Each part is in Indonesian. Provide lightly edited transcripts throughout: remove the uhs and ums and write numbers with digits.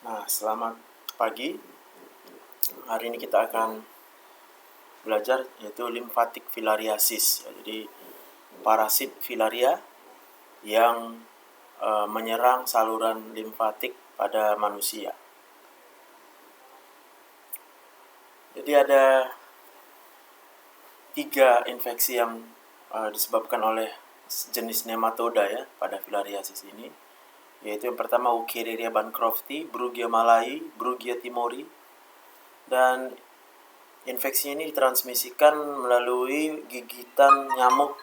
Nah, selamat pagi. Hari ini kita akan belajar yaitu limfatik filariasis. Jadi parasit filaria yang menyerang saluran limfatik pada manusia. Jadi ada 3 infeksi yang disebabkan oleh jenis nematoda ya pada filariasis ini, yaitu yang pertama Wuchereria bancrofti, Brugia malai, Brugia timori, dan infeksinya ini ditransmisikan melalui gigitan nyamuk,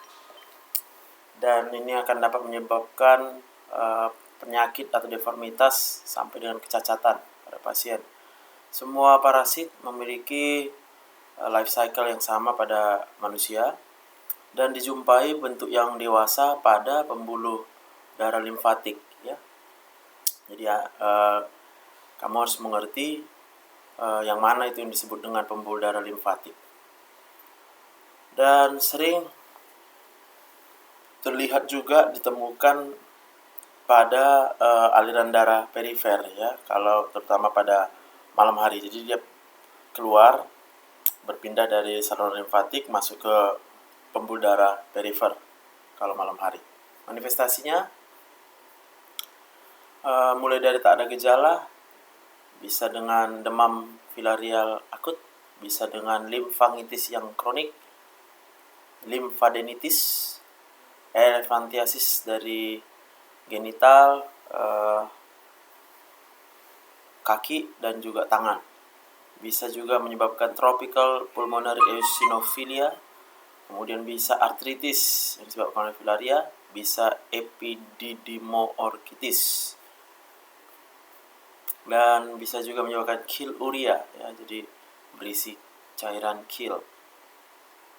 dan ini akan dapat menyebabkan penyakit atau deformitas sampai dengan kecacatan pada pasien. Semua parasit memiliki life cycle yang sama pada manusia dan dijumpai bentuk yang dewasa pada pembuluh darah limfatik ya. Jadi kamu harus mengerti yang mana itu yang disebut dengan pembuluh darah limfatik. Dan sering terlihat juga ditemukan pada aliran darah perifer ya, kalau terutama pada malam hari. Jadi dia keluar, berpindah dari saluran limfatik masuk ke pembuluh darah perifer kalau malam hari. Manifestasinya mulai dari tak ada gejala, bisa dengan demam filarial akut, bisa dengan limfangitis yang kronik, limfadenitis, elephantiasis dari genital, kaki dan juga tangan. Bisa juga menyebabkan tropical pulmonary eosinophilia, kemudian bisa artritis yang disebabkan oleh filaria, bisa epididymoorkitis, dan bisa juga menyebabkan killuria ya, jadi berisi cairan kil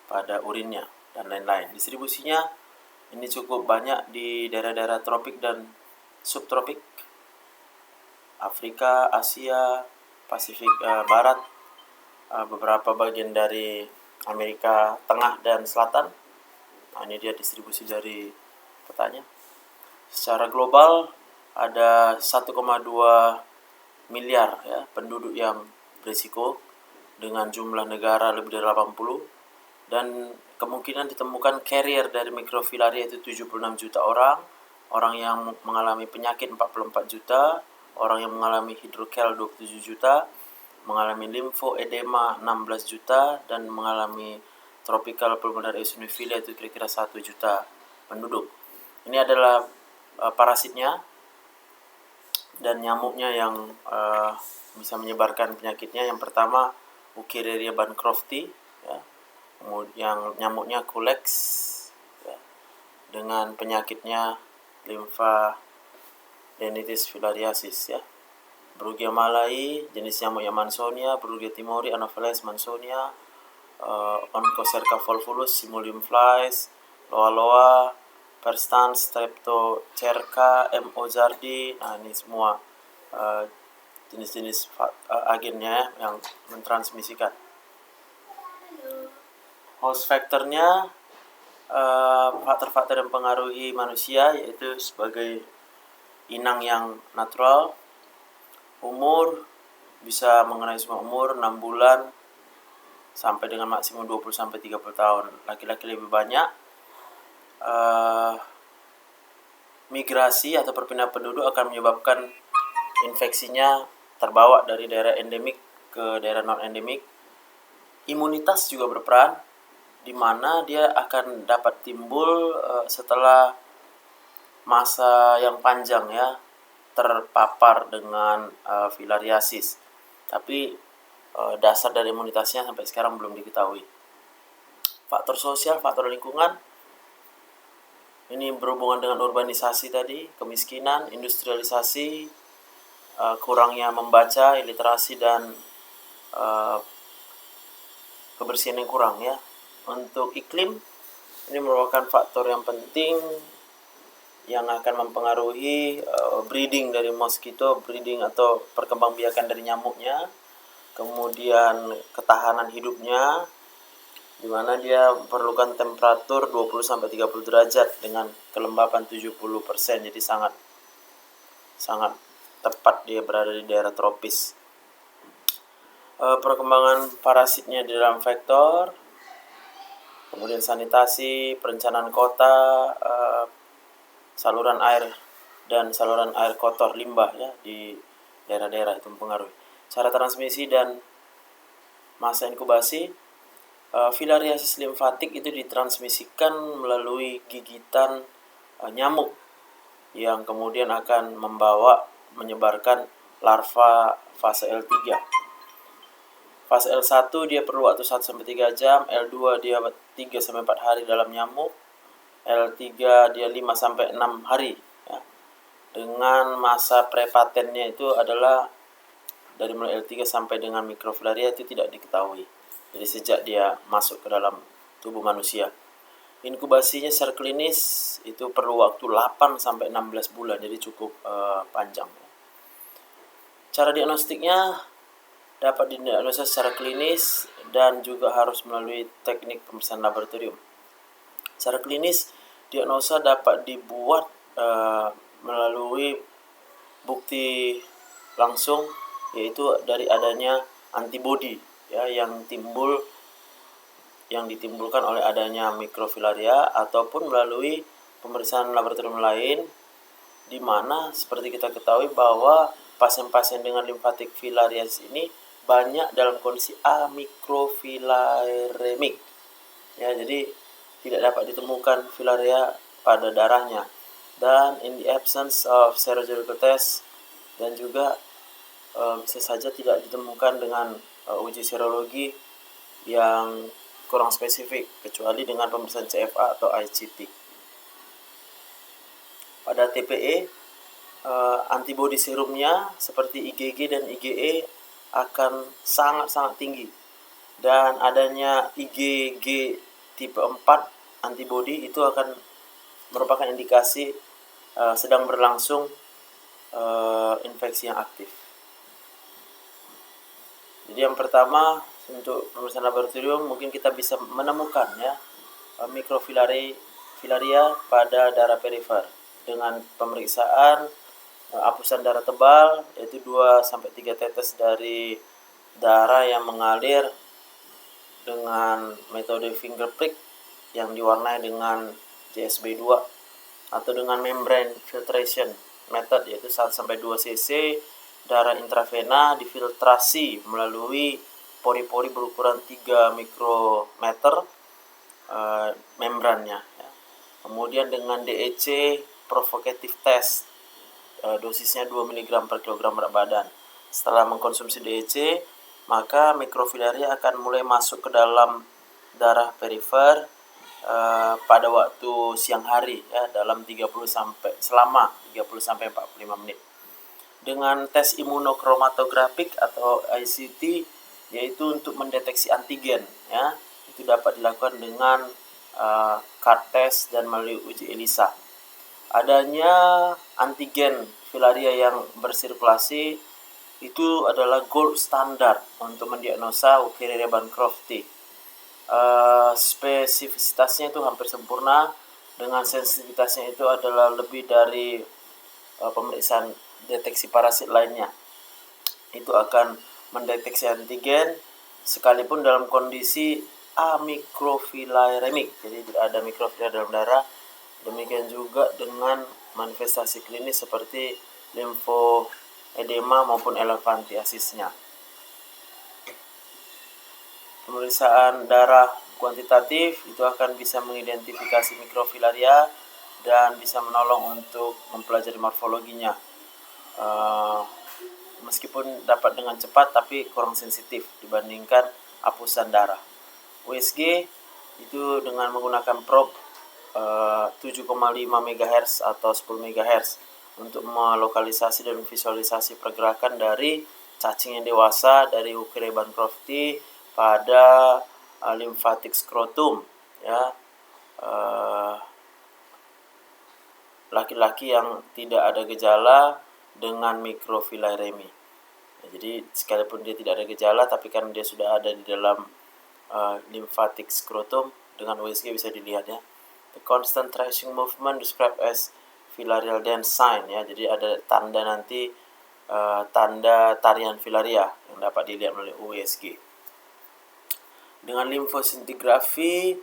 pada urinnya dan lain-lain. Distribusinya ini cukup banyak di daerah-daerah tropik dan subtropik, Afrika, Asia, Pasifik Barat, beberapa bagian dari Amerika Tengah dan Selatan. Nah, ini dia distribusi dari petanya. Secara global ada 1,2 miliar ya penduduk yang berisiko dengan jumlah negara lebih dari 80, dan kemungkinan ditemukan carrier dari mikrofilaria itu 76 juta orang yang mengalami penyakit 44 juta, orang yang mengalami hidrokel 27 juta, mengalami limfoedema 16 juta, dan mengalami tropical pulmonary eosinophilia itu kira-kira 1 juta penduduk. Ini adalah parasitnya dan nyamuknya yang bisa menyebarkan penyakitnya. Yang pertama Wuchereria bancrofti ya, yang nyamuknya Culex ya, dengan penyakitnya limfadenitis filariasis ya. Brugia malai, jenis nyamuknya Mansonia, Brugia timori, Anopheles mansonia, Onchocerca volvulus, Simulium flies, loa-loa, Perstans, Streptocerca, M. ozardi. Nah, ini semua jenis-jenis agennya yang mentransmisikan. Host faktornya faktor-faktor yang mempengaruhi manusia, yaitu sebagai inang yang natural, umur bisa mengenai semua umur, 6 bulan sampai dengan maksimum 20-30 tahun. Laki-laki lebih banyak. Migrasi atau perpindahan penduduk akan menyebabkan infeksinya terbawa dari daerah endemik ke daerah non-endemik. Imunitas juga berperan, di mana dia akan dapat timbul setelah masa yang panjang ya terpapar dengan filariasis. Tapi dasar dari imunitasnya sampai sekarang belum diketahui. Faktor sosial, faktor lingkungan, ini berhubungan dengan urbanisasi tadi, kemiskinan, industrialisasi, kurangnya membaca, iliterasi, dan kebersihan yang kurang ya. Untuk iklim, ini merupakan faktor yang penting yang akan mempengaruhi breeding dari mosquito, breeding atau perkembangbiakan dari nyamuknya, kemudian ketahanan hidupnya, di mana dia memerlukan temperatur 20-30 derajat dengan kelembapan 70%, jadi sangat tepat dia berada di daerah tropis. Perkembangan parasitnya di dalam vektor, kemudian sanitasi, perencanaan kota, saluran air dan saluran air kotor limbah ya di daerah-daerah itu mempengaruhi. Cara transmisi dan masa inkubasi, filariasis limfatik itu ditransmisikan melalui gigitan nyamuk yang kemudian akan menyebarkan larva fase L3. Fase L1 dia perlu waktu 1-3 jam, L2 dia 3-4 hari dalam nyamuk, L3 dia 5-6 hari ya. Dengan masa prepatennya itu adalah dari mulai L3 sampai dengan mikrofilaria itu tidak diketahui. Jadi sejak dia masuk ke dalam tubuh manusia. Inkubasinya secara klinis itu perlu waktu 8-16 bulan, jadi cukup panjang. Cara diagnostiknya dapat didiagnosa secara klinis dan juga harus melalui teknik pemeriksaan laboratorium. Secara klinis, diagnosa dapat dibuat melalui bukti langsung, yaitu dari adanya antibodi ya yang ditimbulkan oleh adanya mikrofilaria, ataupun melalui pemeriksaan laboratorium lain, di mana seperti kita ketahui bahwa pasien-pasien dengan limfatik filariasis ini banyak dalam kondisi amikrofilaremik ya, jadi tidak dapat ditemukan filaria pada darahnya, dan in the absence of serological test, dan juga bisa saja tidak ditemukan dengan uji serologi yang kurang spesifik, kecuali dengan pemeriksaan CFA atau ICT. Pada TPE, antibodi serumnya seperti IgG dan IgE akan sangat-sangat tinggi, dan adanya IgG tipe 4 antibodi itu akan merupakan indikasi sedang berlangsung infeksi yang aktif. Jadi yang pertama, untuk pemeriksaan laboratorium mungkin kita bisa menemukan ya mikrofilaria pada darah perifer dengan pemeriksaan hapusan darah tebal, yaitu 2-3 tetes dari darah yang mengalir dengan metode finger prick yang diwarnai dengan JSB2, atau dengan membrane filtration method, yaitu 1-2 cc darah intravena difiltrasi melalui pori-pori berukuran 3 mikrometer membrannya ya. Kemudian dengan DEC provocative test, dosisnya 2 mg per kilogram berat badan. Setelah mengkonsumsi DEC, maka mikrofilaria akan mulai masuk ke dalam darah perifer pada waktu siang hari ya, selama 30-45 menit. Dengan tes imunochromatografik atau ICT, yaitu untuk mendeteksi antigen ya, itu dapat dilakukan dengan CAR test dan melalui uji ELISA. Adanya antigen filaria yang bersirkulasi itu adalah gold standard untuk mendiagnosa Wuchereria bancrofti. Spesifisitasnya itu hampir sempurna, dengan sensitivitasnya itu adalah lebih dari pemeriksaan deteksi parasit lainnya. Itu akan mendeteksi antigen sekalipun dalam kondisi amikrofilaremik, jadi tidak ada mikrofilaria dalam darah. Demikian juga dengan manifestasi klinis seperti limfoedema maupun elefantiasisnya. Pemeriksaan darah kuantitatif itu akan bisa mengidentifikasi mikrofilaria dan bisa menolong untuk mempelajari morfologinya. Meskipun dapat dengan cepat, tapi kurang sensitif dibandingkan hapusan darah. USG itu dengan menggunakan probe 7,5 MHz atau 10 MHz untuk melokalisasi dan visualisasi pergerakan dari cacing yang dewasa dari Wuchereria bancrofti pada limfatik skrotum ya, laki-laki yang tidak ada gejala dengan mikrofilaremi. Jadi sekalipun dia tidak ada gejala, tapi kan dia sudah ada di dalam limfatik skrotum, dengan USG bisa dilihat ya. The constant thrashing movement described as filarial dance sign ya. Jadi ada tanda nanti tanda tarian filaria yang dapat dilihat melalui USG. Dengan limfosintigrafi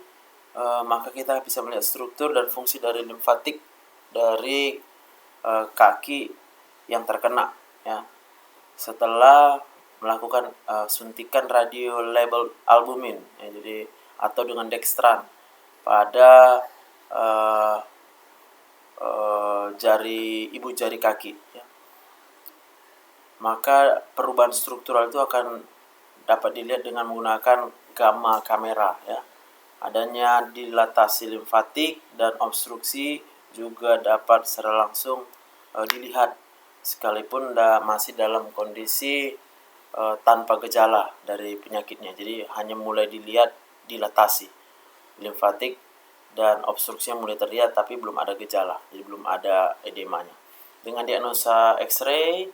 maka kita bisa melihat struktur dan fungsi dari limfatik dari kaki yang terkena, ya, setelah melakukan suntikan radiolabeled albumin, ya, jadi atau dengan dextran pada ibu jari kaki, ya. Maka perubahan struktural itu akan dapat dilihat dengan menggunakan gamma kamera, ya. Adanya dilatasi limfatik dan obstruksi juga dapat secara langsung dilihat sekalipun masih dalam kondisi tanpa gejala dari penyakitnya. Jadi hanya mulai dilihat dilatasi limfatik dan obstruksi yang mulai terlihat tapi belum ada gejala, jadi belum ada edemanya. Dengan diagnosa X-ray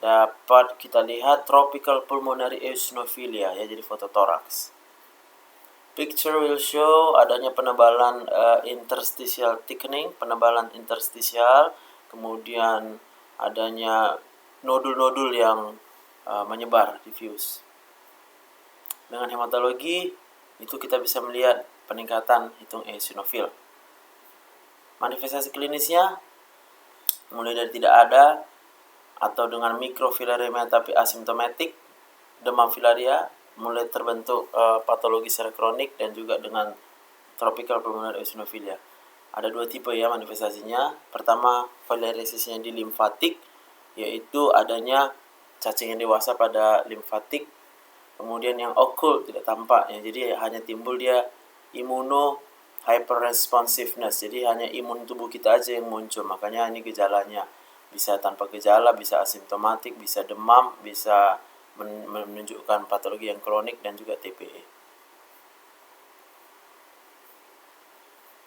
dapat kita lihat tropical pulmonary eosinophilia, ya, jadi fototoraks. Picture will show adanya penebalan interstitial thickening, penebalan interstisial, kemudian adanya nodul-nodul yang menyebar, diffuse. Dengan hematologi itu kita bisa melihat peningkatan hitung eosinofil. Manifestasi klinisnya mulai dari tidak ada atau dengan mikrofilaremia tapi asimptomatik, demam filaria, mulai terbentuk patologi secara kronik, dan juga dengan tropical pulmonary eosinophilia. Ada dua tipe, ya, manifestasinya. Pertama, filariasisnya di limfatik, yaitu adanya cacing yang dewasa pada limfatik. Kemudian yang occult tidak tampak, ya, jadi hanya timbul dia imuno hyperresponsiveness, jadi hanya imun tubuh kita aja yang muncul. Makanya ini gejalanya bisa tanpa gejala, bisa asimptomatik, bisa demam, bisa menunjukkan patologi yang kronik, dan juga TPE.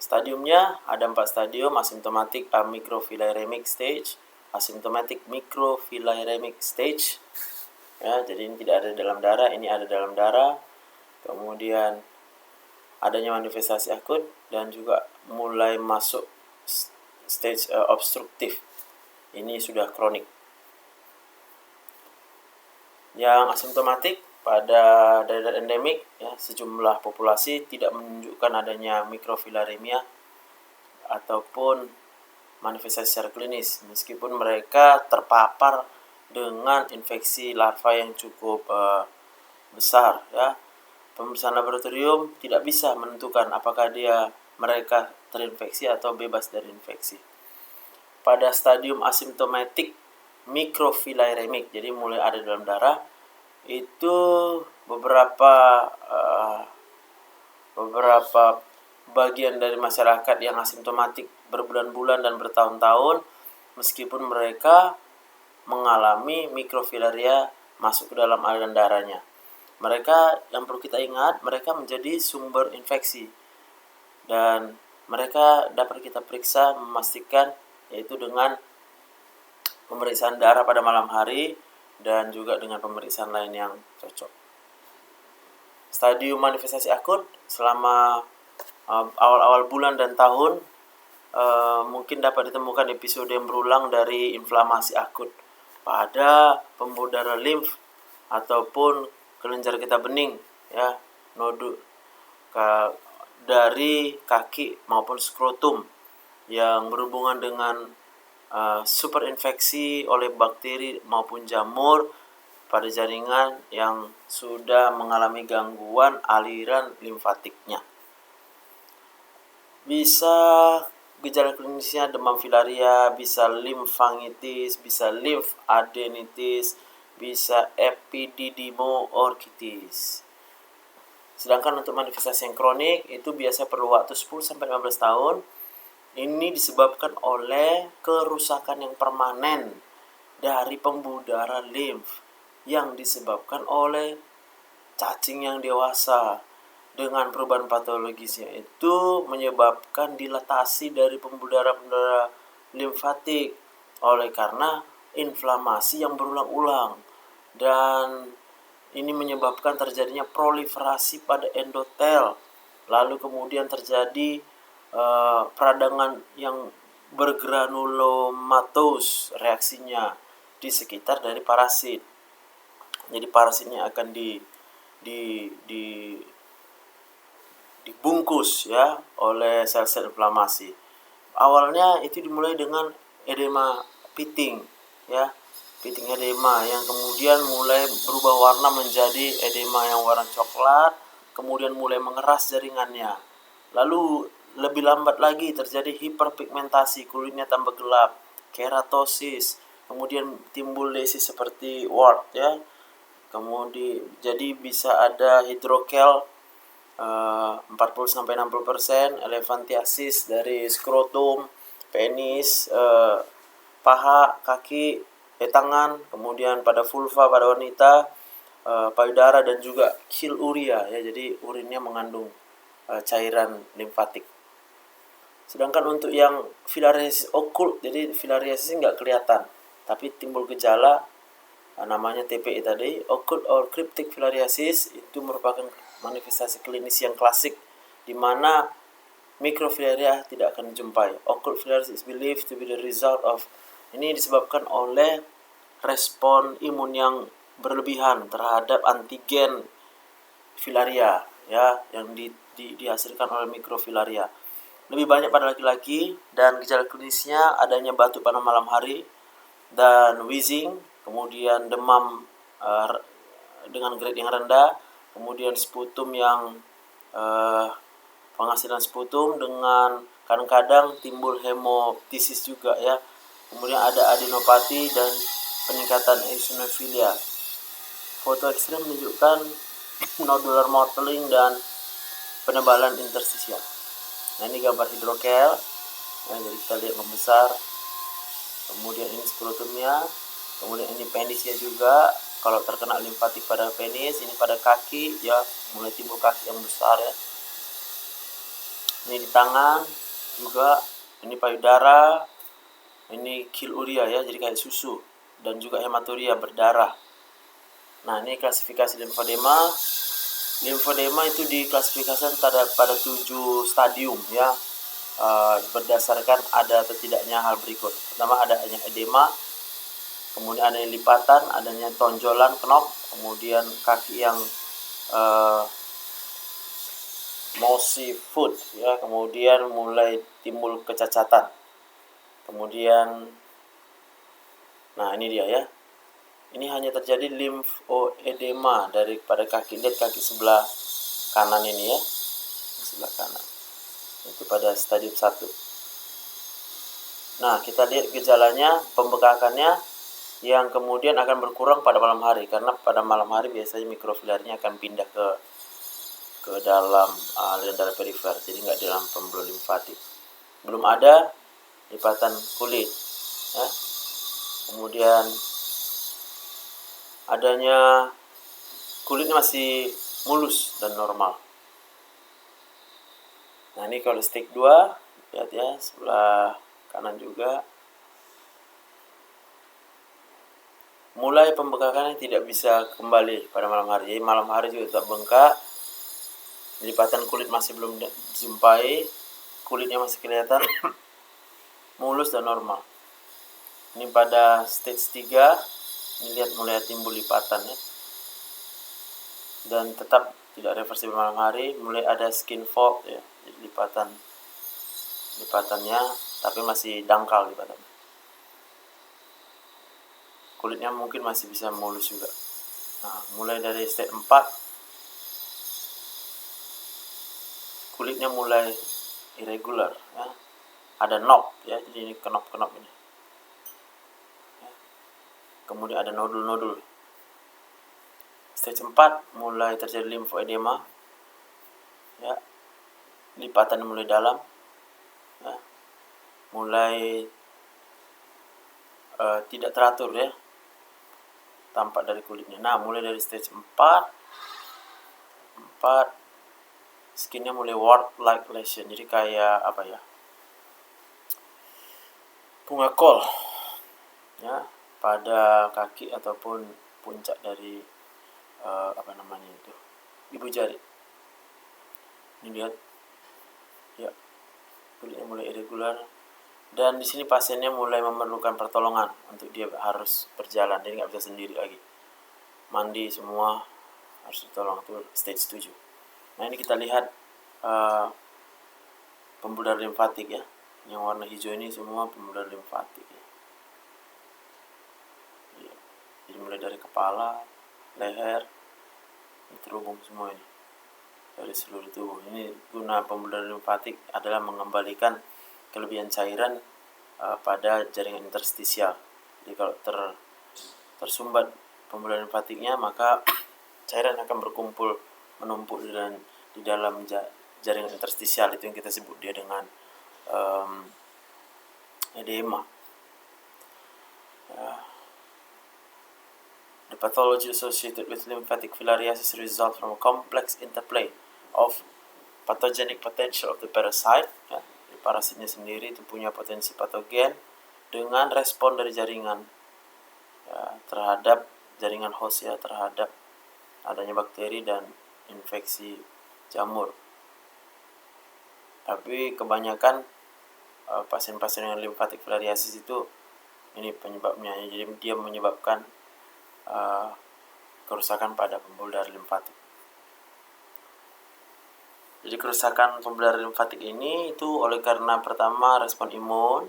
Stadiumnya ada 4 stadium: asymptomatic microfilariamic stage, asymptomatic microfilariamic stage, ya, jadi ini tidak ada dalam darah, ini ada dalam darah. Kemudian adanya manifestasi akut dan juga mulai masuk stage obstruktif, ini sudah kronik. Yang asimptomatik pada daerah endemik, ya, sejumlah populasi tidak menunjukkan adanya mikrofilaremia ataupun manifestasi secara klinis, meskipun mereka terpapar dengan infeksi larva yang cukup besar, ya. Pemeriksaan laboratorium tidak bisa menentukan apakah mereka terinfeksi atau bebas dari infeksi. Pada stadium asimptomatik mikrofilaremic, jadi mulai ada dalam darah, itu beberapa bagian dari masyarakat yang asimptomatik berbulan-bulan dan bertahun-tahun, meskipun mereka mengalami mikrofilaria masuk ke dalam aliran darahnya. Mereka, yang perlu kita ingat, mereka menjadi sumber infeksi, dan mereka dapat kita periksa memastikan, yaitu dengan pemeriksaan darah pada malam hari dan juga dengan pemeriksaan lain yang cocok. Stadium manifestasi akut selama awal-awal bulan dan tahun mungkin dapat ditemukan episode yang berulang dari inflamasi akut pada pembuluh darah limf ataupun kelenjar getah bening, ya, nodul dari kaki maupun skrotum yang berhubungan dengan superinfeksi oleh bakteri maupun jamur pada jaringan yang sudah mengalami gangguan aliran limfatiknya. Bisa gejala klinisnya demam filaria, bisa limfangitis, bisa limfadenitis, bisa epididymoorkitis. Sedangkan untuk manifestasi yang kronik itu biasa perlu waktu 10-15 tahun. Ini disebabkan oleh kerusakan yang permanen dari pembuluh darah limf yang disebabkan oleh cacing yang dewasa. Dengan perubahan patologisnya itu menyebabkan dilatasi dari pembuluh darah limfatik oleh karena inflamasi yang berulang-ulang, dan ini menyebabkan terjadinya proliferasi pada endotel, lalu kemudian terjadi peradangan yang bergranulomatos reaksinya, di sekitar dari parasit. Jadi parasitnya akan dibungkus ya oleh sel-sel inflamasi. Awalnya itu dimulai dengan edema pitting ya, pitting edema yang kemudian mulai berubah warna menjadi edema yang warna coklat, kemudian mulai mengeras jaringannya. Lalu lebih lambat lagi terjadi hiperpigmentasi, kulitnya tambah gelap, keratosis, kemudian timbul lesi seperti wart ya. Kemudian jadi bisa ada hidrokel 40-60%, elephantiasis dari skrotum, penis, paha, kaki, tangan, kemudian pada vulva pada wanita, payudara dan juga urea ya. Jadi urinnya mengandung cairan limfatik. Sedangkan untuk yang filariasis okult, jadi filariasis nggak kelihatan, tapi timbul gejala namanya TPI tadi, occult or cryptic filariasis, itu merupakan manifestasi klinis yang klasik di mana mikrofilaria tidak akan dijumpai. Occult filariasis is believed to be the result of, ini disebabkan oleh respon imun yang berlebihan terhadap antigen filaria ya, yang dihasilkan oleh mikrofilaria. Lebih banyak pada laki-laki dan gejala klinisnya adanya batuk pada malam hari dan wheezing, kemudian demam dengan grade yang rendah, kemudian sputum yang penghasilan sputum dengan kadang-kadang timbul hemoptisis juga ya. Kemudian ada adenopati dan peningkatan eosinofilia. Foto X-ray menunjukkan nodular mottling dan penebalan interstisial. Nah, ini gambar hidrokel ya, jadi kita lihat membesar. Kemudian ini skrotumnya, kemudian ini penisnya juga. Kalau terkena limfatik pada penis, ini pada kaki ya, mulai timbul kaki yang besar ya. Ini di tangan juga, ini payudara, ini urea ya, jadi kayak susu, dan juga hematuria berdarah. Nah, ini klasifikasi limfodema. Limfodema itu diklasifikasikan pada 7 stadium ya, berdasarkan ada atau tidaknya hal berikut. Pertama, adanya edema, kemudian adanya lipatan, adanya tonjolan knop, kemudian kaki yang mossy foot ya, kemudian mulai timbul kecacatan. Kemudian nah ini dia ya. Ini hanya terjadi limfoedema daripada kaki. Lihat kaki sebelah kanan ini ya. Sebelah kanan. Itu pada stadium 1. Nah, kita lihat gejalanya, pembekakannya yang kemudian akan berkurang pada malam hari, karena pada malam hari biasanya mikrofilarinya akan pindah ke dalam aliran darah perifer, jadi nggak di dalam pembuluh limfatik. Belum ada lipatan kulit ya. Kemudian adanya kulitnya masih mulus dan normal. Nah, ini kalau stage 2, lihat ya, sebelah kanan juga. Mulai pembekakannya tidak bisa kembali pada malam hari. Jadi malam hari juga tetap bengkak. Lipatan kulit masih belum dijumpai. Kulitnya masih kelihatan mulus dan normal. Ini pada stage 3, ini lihat mulai timbul lipatan ya. Dan tetap tidak reversibel malam hari, mulai ada skin fold ya. Jadi lipatannya tapi masih dangkal lipatannya. Kulitnya mungkin masih bisa mulus juga. Nah, mulai dari stage 4 kulitnya mulai irregular ya. Ada knob ya, jadi ini knop-knop ini. Ya. Kemudian ada nodul-nodul. Stage 4 mulai terjadi limfoedema. Ya. Lipatan mulai dalam. Ya. Mulai tidak teratur ya, tampak dari kulitnya. Nah, mulai dari stage 4 skinnya mulai wart-like lesion, jadi kayak apa ya, bunga kol ya, pada kaki ataupun puncak dari ibu jari. Ini lihat ya, kulitnya mulai irregular, Dan di sini pasiennya mulai memerlukan pertolongan untuk dia harus berjalan, jadi nggak bisa sendiri lagi. Mandi semua harus ditolong, itu stage 7. Nah ini kita lihat pembuluh darah limfatik ya. Yang warna hijau ini semua pembuluh darah limfatik ya. Jadi mulai dari kepala, leher, terhubung semua ini dari seluruh tubuh. Ini guna pembuluh darah limfatik adalah mengembalikan kelebihan cairan pada jaringan interstisial. Jadi kalau tersumbat pembuluh darah limfatiknya, maka cairan akan berkumpul menumpuk di dalam jaringan interstisial. Itu yang kita sebut dia dengan edema. The pathology associated with lymphatic filariasis results from a complex interplay of pathogenic potential of the parasite. Ya, parasitnya sendiri itu punya potensi patogen dengan respon dari jaringan ya, terhadap jaringan host ya, terhadap adanya bakteri dan infeksi jamur. Tapi kebanyakan pasien-pasien dengan lymphatic filariasis itu ini penyebabnya. Jadi dia menyebabkan kerusakan pada pembuluh darah limfatik. Jadi kerusakan pembuluh darah limfatik ini itu oleh karena pertama respon imun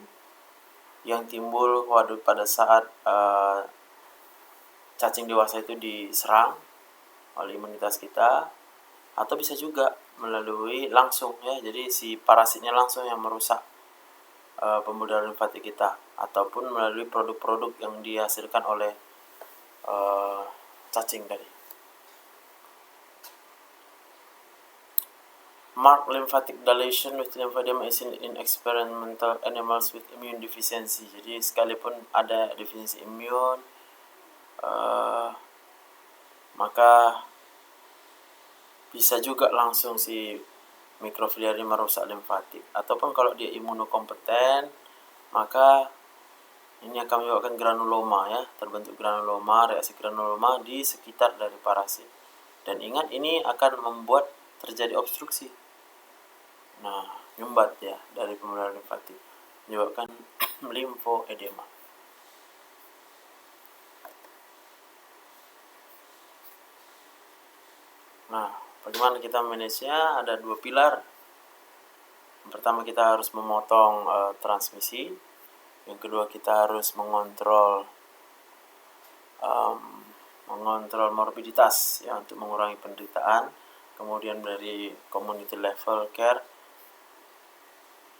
yang timbul pada saat cacing dewasa itu diserang oleh imunitas kita, atau bisa juga melalui langsung ya, jadi si parasitnya langsung yang merusak pembuluh darah limfatik kita, ataupun melalui produk-produk yang dihasilkan oleh cacing tadi. Marked lymphatic dilation with lymphedema is seen in experimental animals with immune deficiency. Jadi sekalipun ada defisiensi imun, maka bisa juga langsung si mikrofiliaria merusak limfatik. Ataupun kalau dia imunokompeten, maka ini akan menyebabkan granuloma ya, terbentuk granuloma, reaksi granuloma di sekitar dari parasit. Dan ingat, ini akan membuat terjadi obstruksi. Nah, nyumbat ya dari pembuluh darah limfatik, menyebabkan limfoedema. Nah, bagaimana kita manage-nya? Ada 2 pilar. Yang pertama, kita harus memotong transmisi. Yang kedua, kita harus mengontrol morbiditas ya, untuk mengurangi penderitaan. Kemudian dari community level care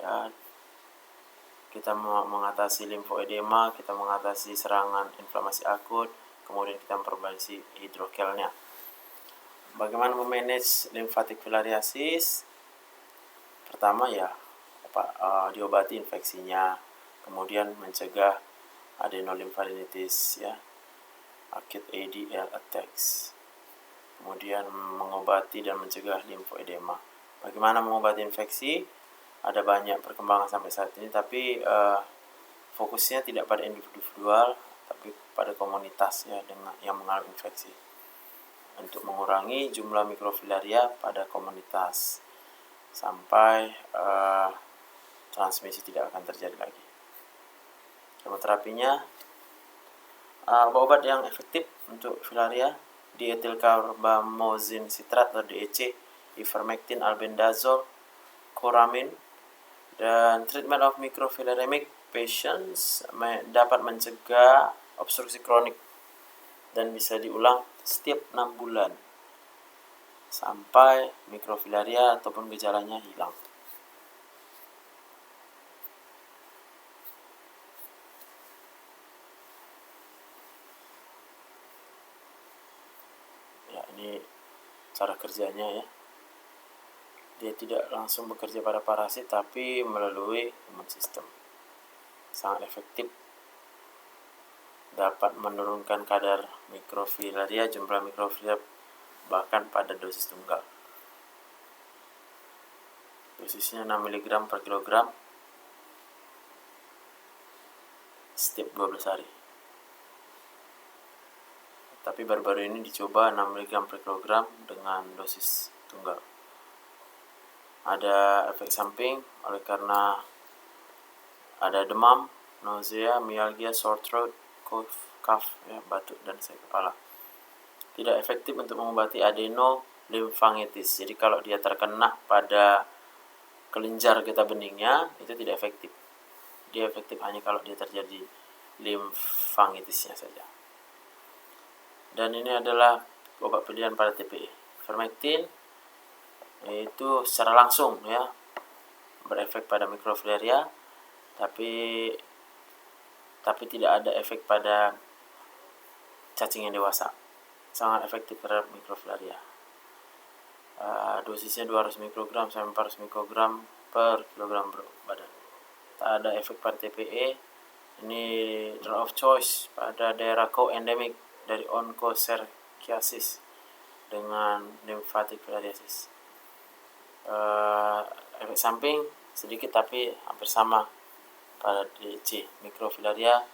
ya, kita mengatasi limfoedema, kita mengatasi serangan inflamasi akut, kemudian kita memperbaiki hidrokelnya. Bagaimana memanage lymphatic filariasis? Pertama ya, diobati infeksinya, kemudian mencegah adenolymphadenitis ya, acute ADL attacks, kemudian mengobati dan mencegah limfoedema. Bagaimana mengobati infeksi? Ada banyak perkembangan sampai saat ini, tapi fokusnya tidak pada individual, tapi pada komunitas ya, dengan yang mengalami infeksi, untuk mengurangi jumlah mikrofilaria pada komunitas sampai transmisi tidak akan terjadi lagi. Kemoterapinya, obat yang efektif untuk filaria, diethylcarbamazine citrat atau DEC, ivermectin, albendazole, coramin. Dan treatment of microfilariamic patients dapat mencegah obstruksi kronik dan bisa diulang setiap 6 bulan sampai mikrofilaria ataupun gejalanya hilang. Ya, ini cara kerjanya ya. Dia tidak langsung bekerja pada parasit, tapi melalui imun sistem. Sangat efektif, dapat menurunkan kadar mikrofilaria, jumlah mikrofilaria bahkan pada dosis tunggal. Dosisnya 6 mg per kilogram setiap 12 hari. Tapi baru-baru ini dicoba 6 mg per kilogram dengan dosis tunggal. Ada efek samping oleh karena ada demam, nausea, myalgia, sore throat, cough, ya, batuk dan sakit kepala. Tidak efektif untuk mengobati adenolimfangitis. Jadi kalau dia terkena pada kelenjar getah beningnya itu tidak efektif. Dia efektif hanya kalau dia terjadi limfangitisnya saja. Dan ini adalah obat pilihan pada TPE. Ivermectin itu secara langsung ya berefek pada mikrofilaria, tapi tidak ada efek pada cacing yang dewasa. Sangat efektif terhadap mikrofilaria. Dosisnya 200 mikrogram sampai 400 mikrogram per kilogram badan. Tak ada efek pada TPE. Ini drug of choice pada daerah co-endemic dari onchocerciasis dengan lymphatic filariasis. Efek samping sedikit tapi hampir sama pada DEC. Mikrofilaria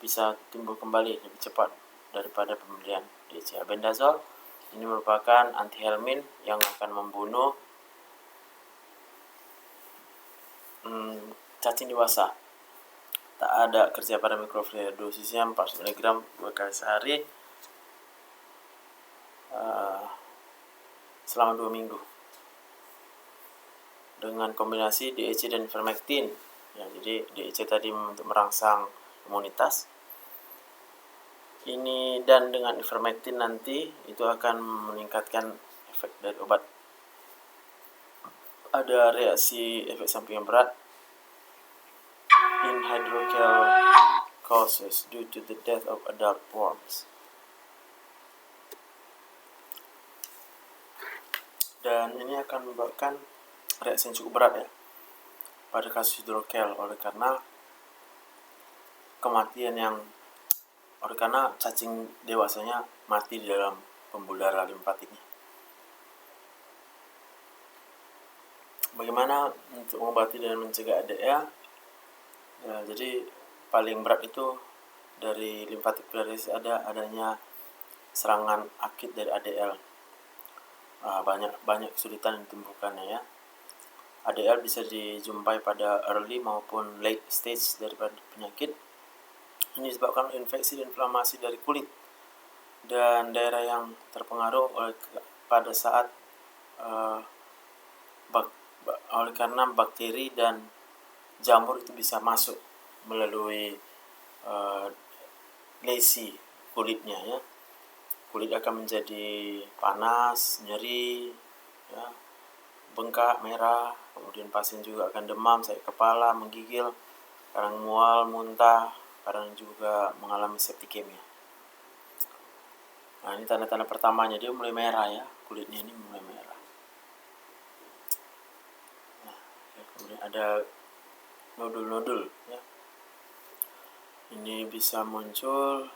bisa timbul kembali lebih cepat daripada pembelian DEC. Albendazole ini merupakan antihelmin yang akan membunuh cacing dewasa. Tak ada kerja pada mikrofilaria. Dosisnya 400 mg 2 kali sehari selama 2 minggu dengan kombinasi DEC dan ivermectin ya. Jadi DEC tadi untuk merangsang imunitas ini, dan dengan ivermectin nanti itu akan meningkatkan efek dari obat. Ada reaksi efek samping yang berat in hydrocele causes due to the death of adult worms. Dan ini akan menyebabkan reaksi yang cukup berat ya pada kasus hidrokel karena cacing dewasanya mati di dalam pembuluh darah limfatiknya. Bagaimana untuk mengobati dan mencegah ADL? Ya, jadi paling berat itu dari lymphatic filariasis adanya serangan akut dari ADL. Banyak kesulitan yang ditimbulkannya ya. ADL bisa dijumpai pada early maupun late stage daripada penyakit. Ini disebabkan infeksi dan inflamasi dari kulit dan daerah yang terpengaruh pada saat karena bakteri dan jamur itu bisa masuk melalui lesi kulitnya ya. Kulit akan menjadi panas, nyeri, ya, bengkak, merah. Kemudian pasien juga akan demam, sakit kepala, menggigil, kadang mual, muntah, kadang juga mengalami septikemia. Nah, ini tanda-tanda pertamanya, dia mulai merah ya, kulitnya ini mulai merah. Nah, kemudian ada nodul-nodul ya. Ini bisa muncul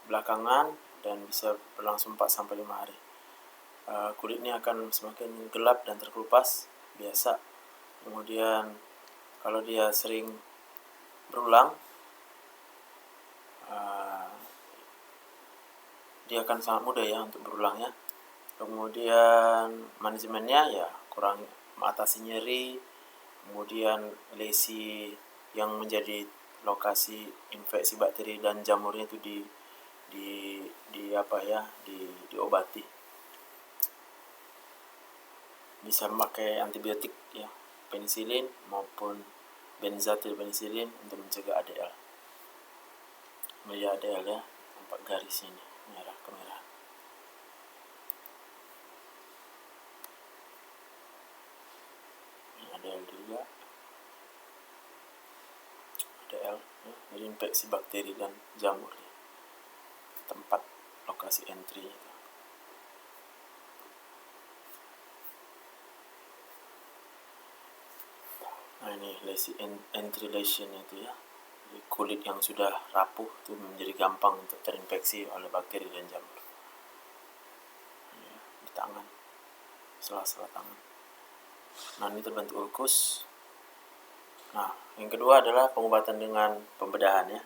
belakangan dan bisa berlangsung 4-5 hari. Kulitnya akan semakin gelap dan terkelupas biasa. Kemudian kalau dia sering berulang, dia akan sangat mudah ya untuk berulangnya. Kemudian manajemennya ya kurang mengatasi nyeri, kemudian lesi yang menjadi lokasi infeksi bakteri dan jamurnya itu diobati. Bisa memakai antibiotik ya, penisilin maupun benzatilpenisilin untuk mencegah ADL. Melihat ADL ya, 4 garis ini merah kemerahan. Ini ADL juga. ADL ya, jadi infeksi bakteri dan jamur ya. Tempat lokasi entry itu. Nah, ini lesi entry lesion itu ya. Jadi kulit yang sudah rapuh itu menjadi gampang untuk terinfeksi oleh bakteri dan jamur. Ya, di tangan, sela-sela tangan. Nah, ini terbentuk ulkus. Nah, yang kedua adalah pengobatan dengan pembedahan ya.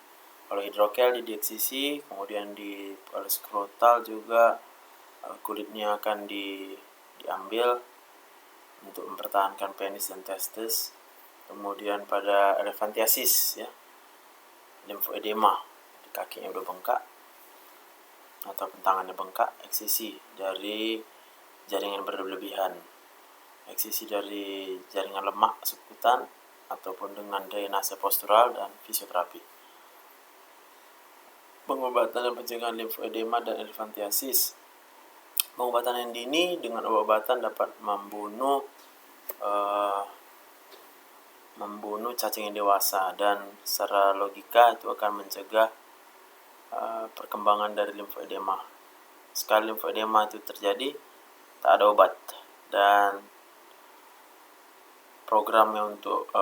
Kalau hidrokel di dieksisi, kemudian di skrotal juga kulitnya akan diambil untuk mempertahankan penis dan testis. Kemudian pada elephantiasis ya, limfoedema, kakinya udah bengkak atau tangannya bengkak, eksisi dari jaringan berlebihan, eksisi dari jaringan lemak subkutan ataupun dengan drainase postural dan fisioterapi. Pengobatan dan pencegahan limfoedema dan elephantiasis. Pengobatan yang dini dengan obat-obatan dapat membunuh cacing yang dewasa, dan secara logika itu akan mencegah perkembangan dari limfoedema. Sekali limfoedema itu terjadi, tak ada obat, dan programnya untuk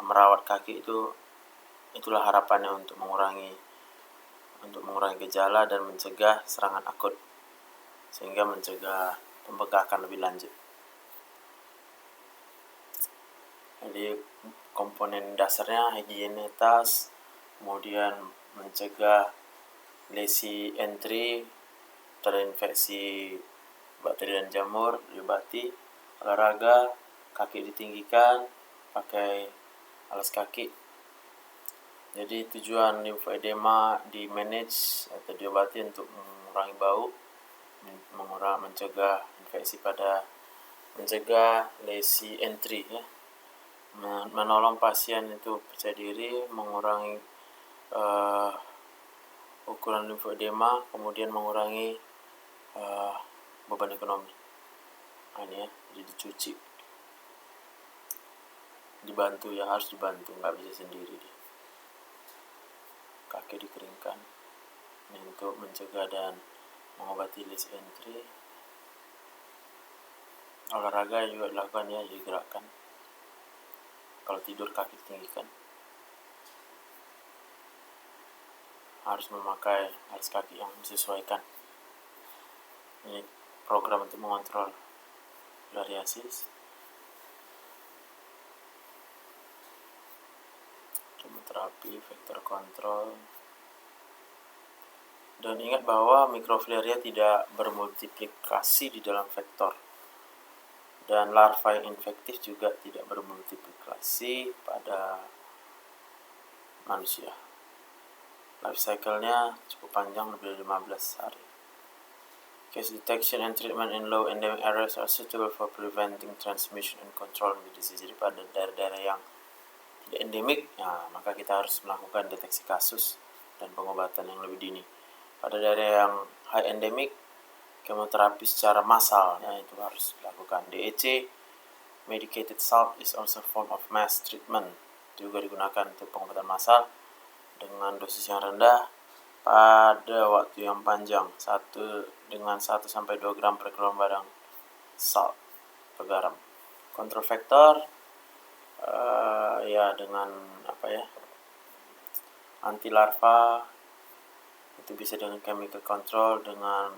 merawat kaki itulah harapannya untuk mengurangi gejala dan mencegah serangan akut, sehingga mencegah pembengkakan lebih lanjut. Jadi komponen dasarnya higienitas, kemudian mencegah lesi entry, terinfeksi bakteri dan jamur, diobati, olahraga, kaki ditinggikan, pakai alas kaki. Jadi tujuan limfoedema di manage atau diobati untuk mengurangi bau, mencegah infeksi mencegah lesi entry ya, menolong pasien itu percaya diri, mengurangi ukuran limfoedema, kemudian mengurangi beban ekonomi. Ini ya, jadi dicuci, dibantu ya, harus dibantu, nggak bisa sendiri dia. Kaki dikeringkan ini untuk mencegah dan mengobati lesi entry. Olahraga juga dilakukan ya, digerakkan. Kalau tidur kaki tinggikan. Harus memakai alas kaki yang disesuaikan. Ini program untuk mengontrol filariasis. Kemoterapi, vektor kontrol. Dan ingat bahwa mikrofilaria tidak bermultiplikasi di dalam vektor. Dan larva yang infektif juga tidak bermultiplikasi pada manusia. Life cycle-nya cukup panjang, lebih dari 15 hari. Case detection and treatment in low endemic areas are suitable for preventing transmission and controlling the disease. Jadi pada daerah-daerah yang tidak endemik, maka kita harus melakukan deteksi kasus dan pengobatan yang lebih dini. Pada daerah yang high endemic, kemoterapi secara massal itu harus dilakukan. DEC, medicated salt, is also a form of mass treatment, juga digunakan untuk pengobatan massal dengan dosis yang rendah pada waktu yang panjang, 1-2 gram per kilogram salt per garam. Kontrol faktor dengan anti larva, itu bisa dengan chemical control, dengan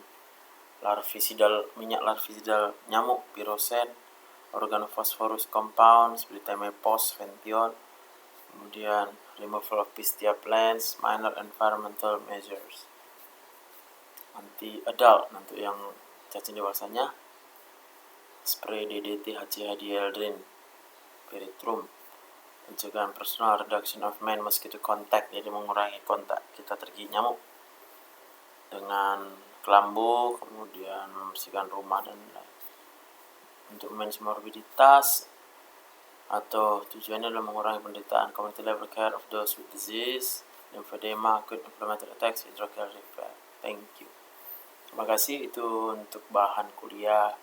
minyak larvicidal nyamuk, pyrosen, organophosphorus compound seperti Temepos, Vention, kemudian removal of pistia plants, minor environmental measures. Anti-adult untuk yang cacing dewasanya, spray DDT, HCH, dieldrin, Peritrum, pencegahan personal reduction of man mosquito contact, jadi mengurangi kontak kita tergigit nyamuk dengan kelambu, kemudian membersihkan rumah dan lain. Untuk manage morbiditas atau tujuannya adalah mengurangi penderitaan, community level care of those with disease, lymphedema, acute inflammatory attacks, hydrocele repair. Thank you. Terima kasih, itu untuk bahan kuliah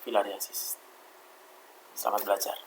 filariasis. Selamat belajar.